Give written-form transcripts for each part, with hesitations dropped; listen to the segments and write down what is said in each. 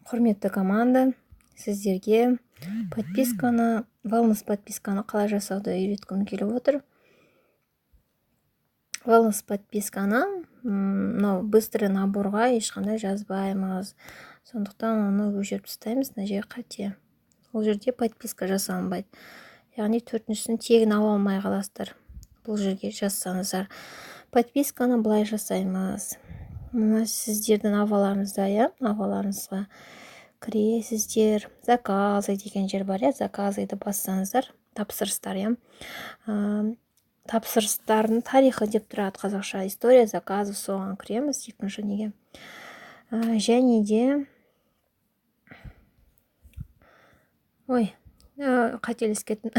Құрметті команда, сіздерге wellness подписканы қалай жасауды үйреткім келіп отыр. Wellness подписканы быстрый наборға ешқандай жазбаймыз. Сондықтан оны өшіріп тастаймыз, мына жер қате. Ол жерде подписка жасалынбайды. Яғни төртіншісін тегін ала алмай қаласыздар. Бұл жерге жазсаңыздар. Подписканы былай жасаймыз. Мына сіздердің аваларыңызға кіресіздер. Заказы деген жер бар, заказыйды бассаңыздар, тапсырыстар, тапсырыстардың тарихы деп тұрады қазақша. История заказов, соған кіреміз екінші неге. Және де қателесіп кеттім.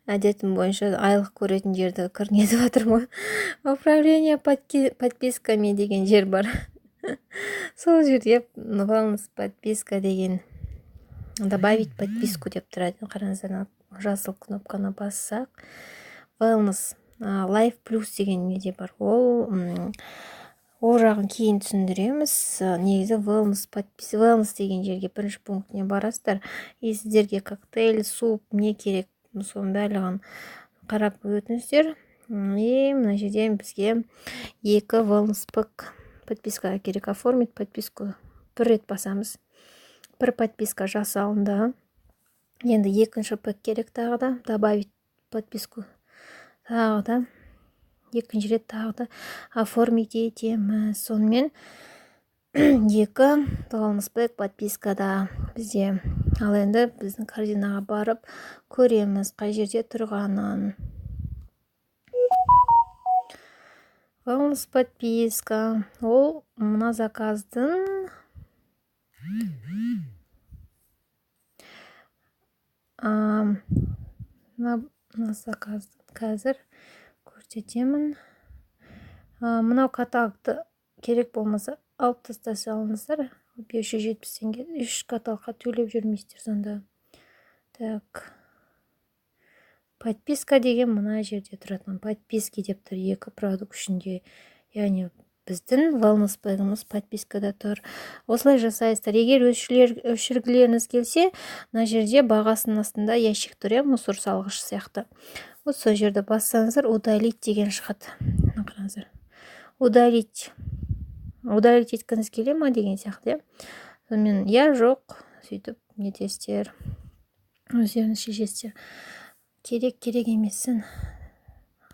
Әдетім бойынша айлық көретін жерді кірнетіп жатырмын. Управление подписками деген жер бар. Сол жерде wellness подписка деген добавить подписку деп тұрады. Қараңыздар, жасыл кнопканы бассақ, wellness life plus деген неде бар. Ол жағын кейін түсіндіреміз. Негізі wellness деген жерге бірінші пунктіне барасыздар. Сіздерге коктейль, суп, не керек, соның барлығын қарап өтіңіздер. Мына жерде бізге 2 wellness подписка керек. Оформить подписку бір рет басамыз. Бір подписка жасалынды. Енді екінші пак керек тағы да. Добавить подписку тағы да. Екінші рет тағы да оформить етеміз. Сонымен 2 wellness подпискада бізде. Ал енді біздің корзинаға барып көреміз қай жерде тұрғанын. Wellness подписка. Ол мына заказдың қазір көрсетемін. Мынау каталогты керек болмаса алып тастаса алыңыздар. 570 теңге. 3 каталогқа төлеп жүрмейсіздер сонда. Так. Подписка деген мына жерде тұратын. Подписки деп тұр 2 продукт ішінде. Яғни біздің wellness пагымыз подпискада тұр. Осылай жасайсыздар. Егер өшіргілеріңіз келсе, мына жерде бағасының астында ящик тұр, мусор салғыш сияқты. Сол жерді бассаңыздар, удалить деген шығады. Қараңыздар. Удалить еткіңіз келе ма деген сияқты. Сонымен жоқ, сөйтіп нетесіздер. Өздеріңіз шешесіздер. Керек емессін.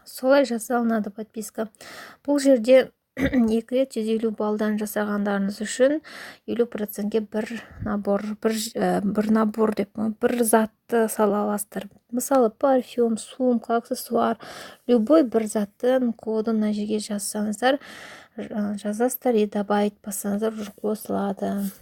Солай жасалынады подписка. Бұл жерде 2 рет 150 балдан жасағандарыңыз үшін 50%-ге бір набор деп, бір затты сала аласыздар. Мысалы, парфюм, сумка, аксессуар, любой бір заттың кодын мына жерге жазсаңыздар, жазасыздар и добавить бассаңыздар қосылады.